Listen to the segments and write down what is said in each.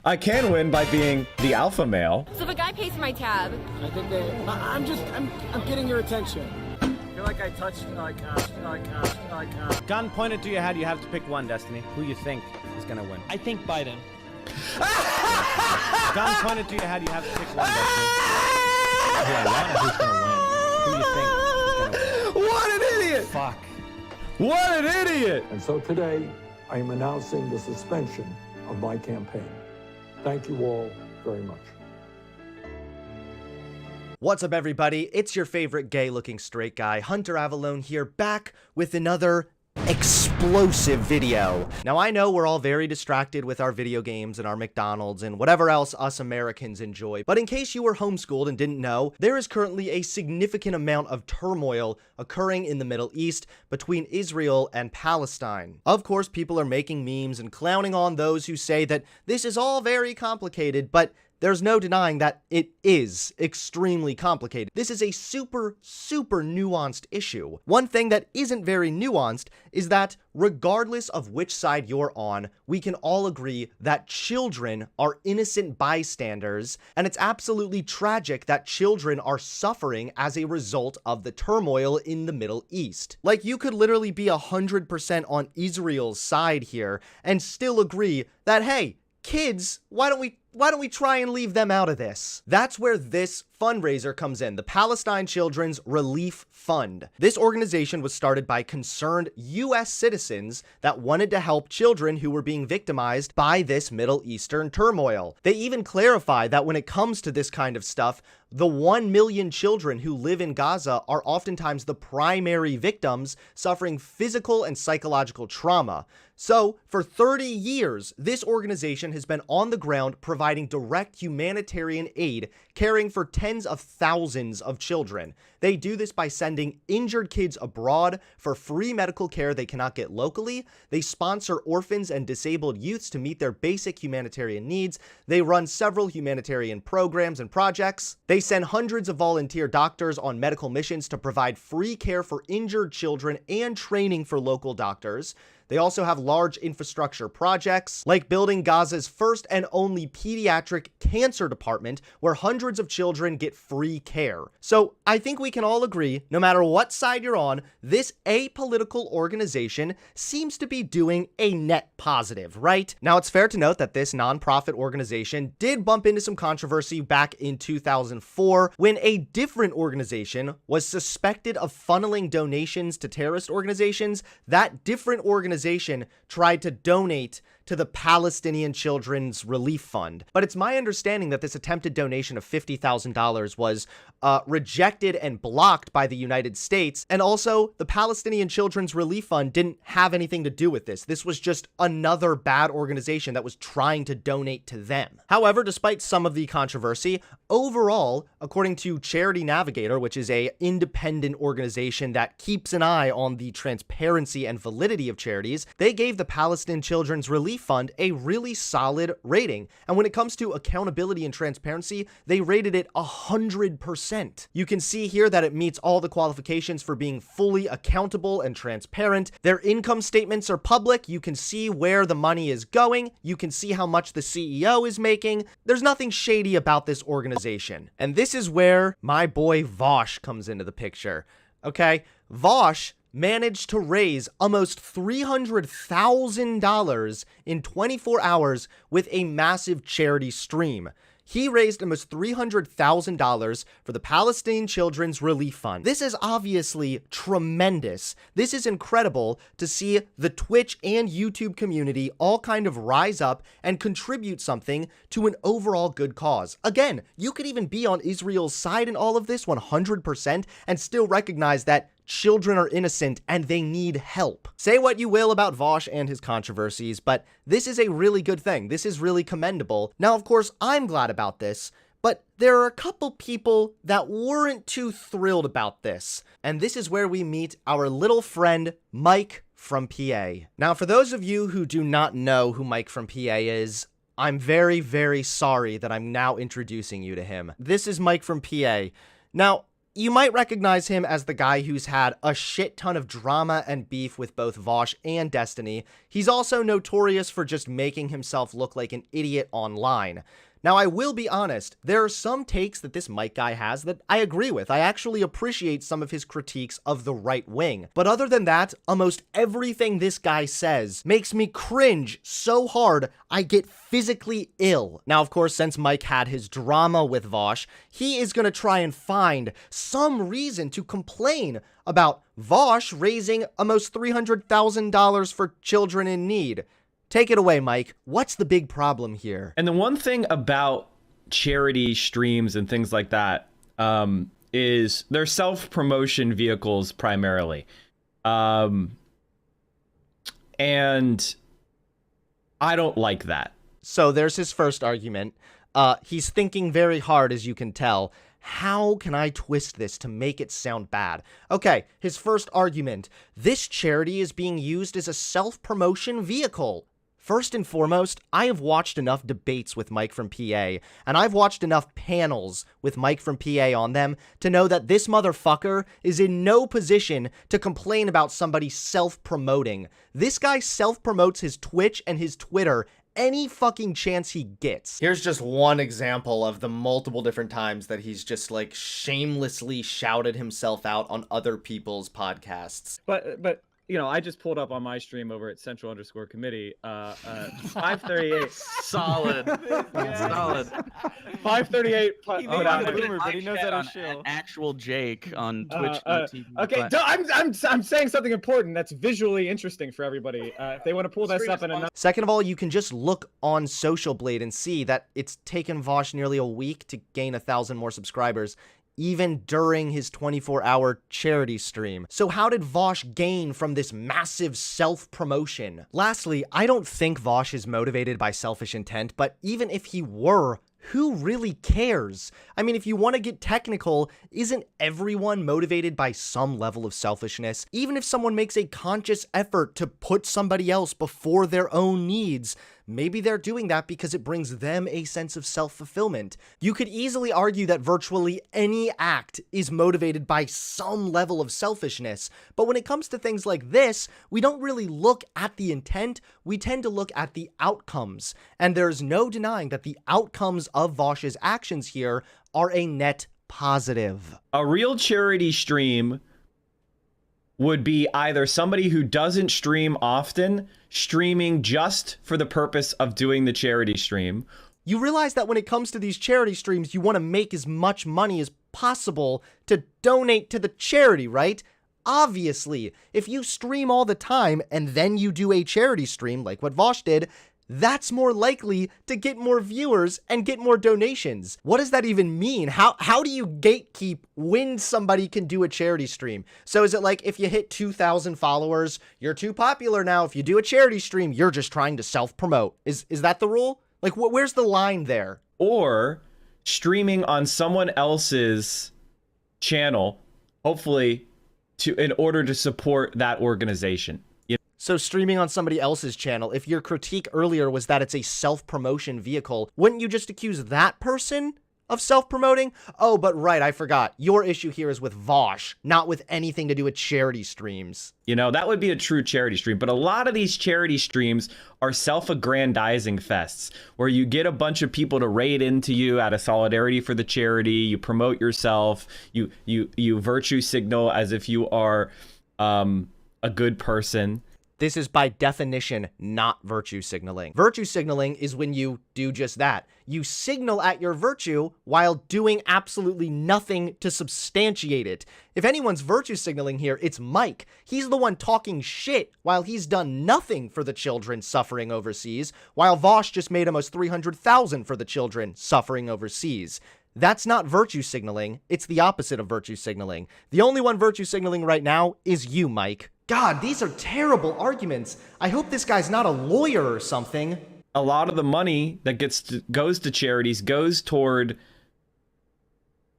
I can win by being the alpha male. So if a guy pays for my tab. I think I'm getting your attention. I feel like I touched, Gun pointed to your head, you have to pick one, Destiny. Who you think is gonna win? I think Biden. Gun pointed to your head, you have to pick one, Destiny. Who's gonna win? Who you think is gonna win? What an idiot! Fuck. What an idiot! And so today, I am announcing the suspension of my campaign. Thank you all very much. What's up, everybody? It's your favorite gay-looking straight guy, Hunter Avallone here, back with another explosive video. Now, I know we're all very distracted with our video games and our McDonald's and whatever else us Americans enjoy, but in case you were homeschooled and didn't know, there is currently a significant amount of turmoil occurring in the Middle East between Israel and Palestine. Of course, people are making memes and clowning on those who say that this is all very complicated, but there's no denying that it is extremely complicated. This is a super nuanced issue. One thing that isn't very nuanced is that regardless of which side you're on, we can all agree that children are innocent bystanders, and it's absolutely tragic that children are suffering as a result of the turmoil in the Middle East. Like, you could literally be 100% on Israel's side here and still agree that, hey, kids, why don't we try and leave them out of this? That's where this fundraiser comes in, the Palestine Children's Relief Fund. This organization was started by concerned US citizens that wanted to help children who were being victimized by this Middle Eastern turmoil. They even clarify that when it comes to this kind of stuff, the 1 million children who live in Gaza are oftentimes the primary victims suffering physical and psychological trauma. So, for 30 years, this organization has been on the ground providing direct humanitarian aid, caring for tens of thousands of children. They do this by sending injured kids abroad for free medical care they cannot get locally. They sponsor orphans and disabled youths to meet their basic humanitarian needs. They run several humanitarian programs and projects. They send hundreds of volunteer doctors on medical missions to provide free care for injured children and training for local doctors. They also have large infrastructure projects, like building Gaza's first and only pediatric cancer department, where hundreds of children get free care. So I think we can all agree, no matter what side you're on, this apolitical organization seems to be doing a net positive, right? Now, it's fair to note that this nonprofit organization did bump into some controversy back in 2004 when a different organization was suspected of funneling donations to terrorist organizations. That different organization tried to donate to the Palestinian Children's Relief Fund. But it's my understanding that this attempted donation of $50,000 was rejected and blocked by the United States. And also, the Palestinian Children's Relief Fund didn't have anything to do with this. This was just another bad organization that was trying to donate to them. However, despite some of the controversy, overall, according to Charity Navigator, which is an independent organization that keeps an eye on the transparency and validity of charities, they gave the Palestinian Children's Relief Fund a really solid rating. And when it comes to accountability and transparency, they rated it 100%. You can see here that it meets all the qualifications for being fully accountable and transparent. Their income statements are public. You can see where the money is going. You can see how much the CEO is making. There's nothing shady about this organization. And this is where my boy Vosh comes into the picture. Okay? Vosh managed to raise almost $300,000 in 24 hours with a massive charity stream. He raised almost $300,000 for the Palestine Children's Relief Fund. This is obviously tremendous. This is incredible to see the Twitch and YouTube community all kind of rise up and contribute something to an overall good cause. Again, you could even be on Israel's side in all of this 100% and still recognize that children are innocent and they need help. Say what you will about Vosh and his controversies, but this is a really good thing. This is really commendable. Now, of course, I'm glad about this, but there are a couple people that weren't too thrilled about this. And this is where we meet our little friend, Mike from PA. Now, for those of you who do not know who Mike from PA is, I'm very sorry that I'm now introducing you to him. This is Mike from PA. Now, You might recognize him as the guy who's had a shit ton of drama and beef with both Vosh and Destiny. He's also notorious for just making himself look like an idiot online. Now, I will be honest, there are some takes that this Mike guy has that I agree with. I actually appreciate some of his critiques of the right wing. But other than that, almost everything this guy says makes me cringe so hard I get physically ill. Now, of course, since Mike had his drama with Vosh, he is going to try and find some reason to complain about Vosh raising almost $300,000 for children in need. Take it away, Mike. What's the big problem here? And the one thing about charity streams and things like that is they're self-promotion vehicles primarily. And I don't like that. So there's his first argument. He's thinking very hard, as you can tell. How can I twist this to make it sound bad? Okay, his first argument. This charity is being used as a self-promotion vehicle. First and foremost, I have watched enough debates with Mike from PA, and I've watched enough panels with Mike from PA on them to know that this motherfucker is in no position to complain about somebody self-promoting. This guy self-promotes his Twitch and his Twitter any fucking chance he gets. Here's just one example of the multiple different times that he's just like shamelessly shouted himself out on other people's podcasts. But you know, I just pulled up on my stream over at Central_Committee. 538. Solid. Solid. 538. He made a boomer, but he knows how to shill. Actual Jake on Twitch. Okay, I'm saying something important that's visually interesting for everybody. If they want to pull this up in another. Second of all, you can just look on Social Blade and see that it's taken Vosh nearly a week to gain 1,000 more subscribers, even during his 24-hour charity stream. So how did Vosh gain from this massive self-promotion? Lastly, I don't think Vosh is motivated by selfish intent, but even if he were, who really cares? I mean, if you want to get technical, isn't everyone motivated by some level of selfishness? Even if someone makes a conscious effort to put somebody else before their own needs, maybe they're doing that because it brings them a sense of self-fulfillment. You could easily argue that virtually any act is motivated by some level of selfishness, but when it comes to things like this, we don't really look at the intent, we tend to look at the outcomes. And there's no denying that the outcomes of Vosh's actions here are a net positive. A real charity stream would be either somebody who doesn't stream often, streaming just for the purpose of doing the charity stream. You realize that when it comes to these charity streams, you want to make as much money as possible to donate to the charity, right? Obviously, if you stream all the time and then you do a charity stream like what Vosh did, that's more likely to get more viewers and get more donations. What does that even mean? How do you gatekeep when somebody can do a charity stream? So is it like if you hit 2,000 followers, you're too popular now? If you do a charity stream, you're just trying to self-promote. Is that the rule? Like, where's the line there? Or streaming on someone else's channel, hopefully in order to support that organization. So streaming on somebody else's channel, if your critique earlier was that it's a self-promotion vehicle, wouldn't you just accuse that person of self-promoting? Oh, but right, I forgot. Your issue here is with Vosh, not with anything to do with charity streams. You know, that would be a true charity stream, but a lot of these charity streams are self-aggrandizing fests where you get a bunch of people to raid into you out of solidarity for the charity, you promote yourself, you virtue signal as if you are a good person. This is by definition not virtue signaling. Virtue signaling is when you do just that. You signal at your virtue while doing absolutely nothing to substantiate it. If anyone's virtue signaling here, it's Mike. He's the one talking shit while he's done nothing for the children suffering overseas, while Vosh just made almost $300,000 for the children suffering overseas. That's not virtue signaling. It's the opposite of virtue signaling. The only one virtue signaling right now is you, Mike. God, these are terrible arguments. I hope this guy's not a lawyer or something. A lot of the money that goes to charities goes toward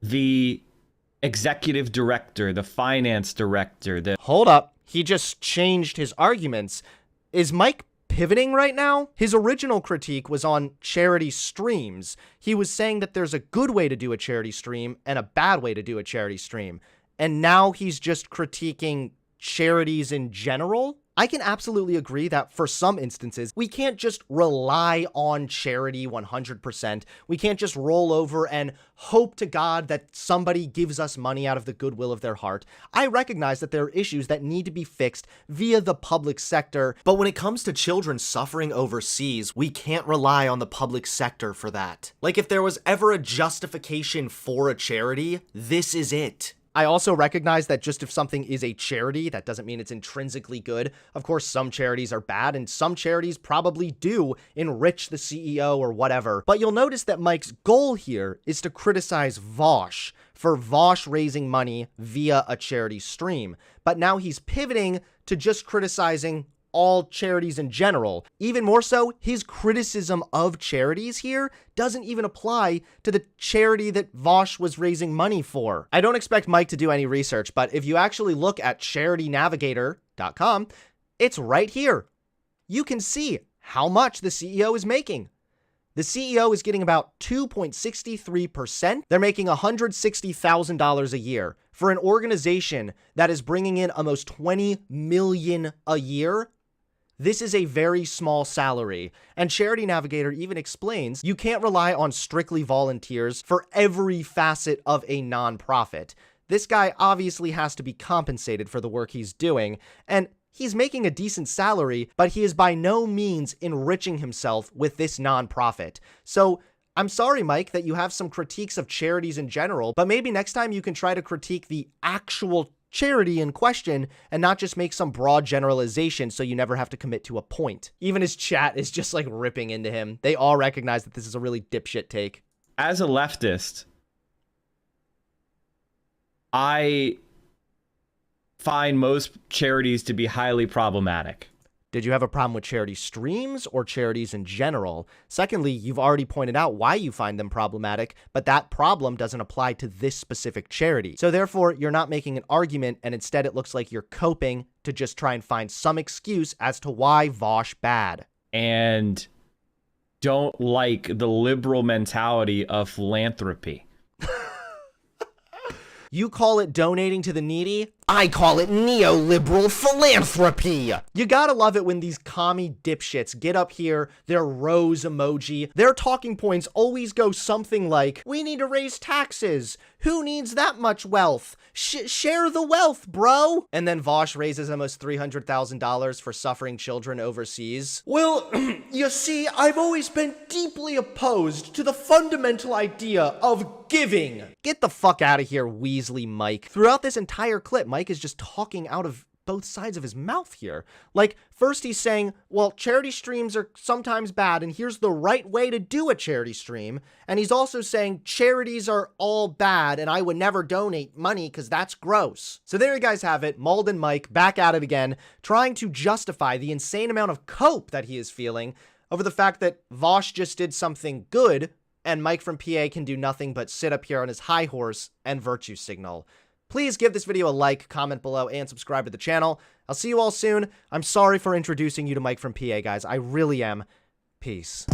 the executive director, the finance director. Hold up. He just changed his arguments. Is Mike pivoting right now? His original critique was on charity streams. He was saying that there's a good way to do a charity stream and a bad way to do a charity stream. And now he's just critiquing charities in general? I can absolutely agree that for some instances, we can't just rely on charity 100%. We can't just roll over and hope to God that somebody gives us money out of the goodwill of their heart. I recognize that there are issues that need to be fixed via the public sector, but when it comes to children suffering overseas, we can't rely on the public sector for that. Like, if there was ever a justification for a charity, this is it. I also recognize that just if something is a charity, that doesn't mean it's intrinsically good. Of course, some charities are bad, and some charities probably do enrich the CEO or whatever. But you'll notice that Mike's goal here is to criticize Vosh for Vosh raising money via a charity stream. But now he's pivoting to just criticizing all charities in general. Even more so, his criticism of charities here doesn't even apply to the charity that Vosh was raising money for. I don't expect Mike to do any research, but if you actually look at charitynavigator.com, it's right here. You can see how much the CEO is making. The CEO is getting about 2.63%. They're making $160,000 a year for an organization that is bringing in almost $20 million a year. This is a very small salary, and Charity Navigator even explains you can't rely on strictly volunteers for every facet of a nonprofit. This guy obviously has to be compensated for the work he's doing, and he's making a decent salary, but he is by no means enriching himself with this nonprofit. So I'm sorry, Mike, that you have some critiques of charities in general, but maybe next time you can try to critique the actual charity in question and not just make some broad generalization so you never have to commit to a point. Even his chat is just like ripping into him. They all recognize that this is a really dipshit take. As a leftist, I find most charities to be highly problematic. Did you have a problem with charity streams or charities in general? Secondly, you've already pointed out why you find them problematic, but that problem doesn't apply to this specific charity. So therefore, you're not making an argument, and instead it looks like you're coping to just try and find some excuse as to why Vosh bad. And don't like the liberal mentality of philanthropy. You call it donating to the needy? I call it neoliberal philanthropy. You gotta love it when these commie dipshits get up here, their rose emoji, their talking points always go something like, we need to raise taxes. Who needs that much wealth? Share the wealth, bro. And then Vosh raises almost $300,000 for suffering children overseas. Well, you see, I've always been deeply opposed to the fundamental idea of giving. Get the fuck out of here, Weasley Mike. Throughout this entire clip, Mike is just talking out of both sides of his mouth here. Like, first he's saying, well, charity streams are sometimes bad, and here's the right way to do a charity stream. And he's also saying charities are all bad, and I would never donate money because that's gross. So there you guys have it. Malden Mike back at it again, trying to justify the insane amount of cope that he is feeling over the fact that Vosh just did something good, and Mike from PA can do nothing but sit up here on his high horse and virtue signal. Please give this video a like, comment below, and subscribe to the channel. I'll see you all soon. I'm sorry for introducing you to Mike from PA, guys. I really am. Peace.